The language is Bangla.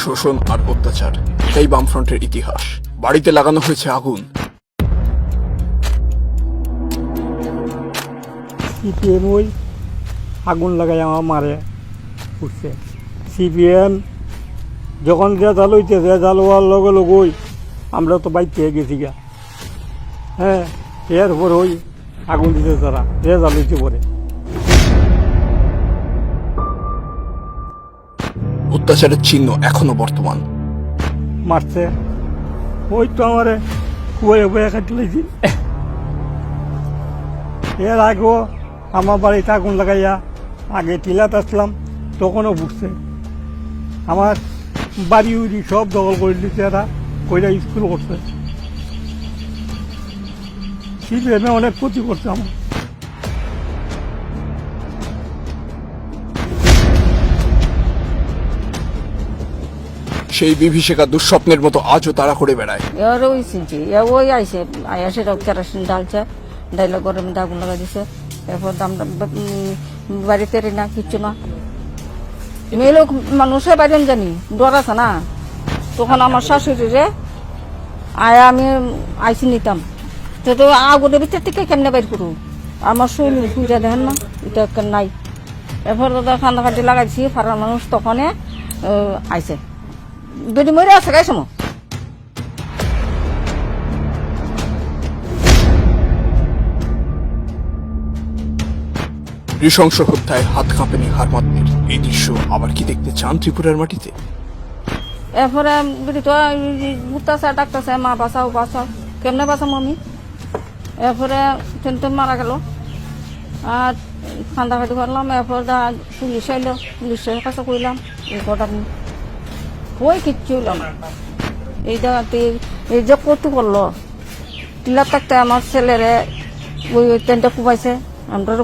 শোষণ আর অত্যাচার, এটাই বামফ্রন্টের ইতিহাস। বাড়িতে লাগানো হয়েছে আগুন। সিপিএম ওই আগুন লাগাই আমার মারে উঠছে। সিপিএম যখন রেজাল হইতেছে, রেজাল হওয়ার লগে লগেই আমরা তো বাইতে গেছি গা। হ্যাঁ, এরপর ওই আগুন দিতে তারা রেজাল হইতে পরে। অত্যাচারের চিহ্ন এখনো বর্তমান। মারছে ওই তো আমারে কুয়ে বয়ে কাটি লাইছি। এর আগেও আমার বাড়িতে আগুন লাগাইয়া আগে টিলাত আসলাম, তখনও বুঝছে। আমার বাড়ি উড়ি সব দখল করে দিচ্ছে, এরা কইরা স্কুল করছে। সিপিএমে অনেক ক্ষতি করছে আমার। সেই বিভীষিকা দুঃস্বপ্নের মতো আজও তাড়া করে বেড়ায়। এবার ওই শুনছি ওই আইসে আয়া সেটা কেরাসিন ডালছে, ডাইলে গরম আগুন লাগা দিছে। এরপর আমরা বাড়িতে না কিচ্ছু না, মেয়ে মানুষের বাইরে জানি ডর আছে না। তখন আমার শাশুড়িরে আয়া আমি আইসি নিতাম, তো আগুনের ভিতর থেকে কেমনে বাইর করু, আমার শরীর পুজা দেখেন না, এটা নাই। এরপর কান্দাকাটি লাগাইছি, ফারার মানুষ তখন আইসে বেটি মরে আছে গাইছে মো। নৃশংস হত্যায় হাত কাঁপেনি হারমাতদের। এই দৃশ্য আবার কি দেখতে চান ত্রিপুরার মাটিতে? এরপরে বেটি তো বুঝতেছে ডাকতেছে, মা বাঁচাও বাঁচাও, কেমনে বাঁচাম আমি। এরপরে ট্রেনটা মারা গেল আর কান্দাকাটি করলাম। এরপর পুলিশ আইলো, পুলিশের কাছে কইলাম এই ঘটনা ওই কিচ্ছু হইল না। এই জায়গাতে এই যে কত করলো টিলা থাকতে আমার ছেলেরে ওই ট্রেনটা কুবাইছে। আমরা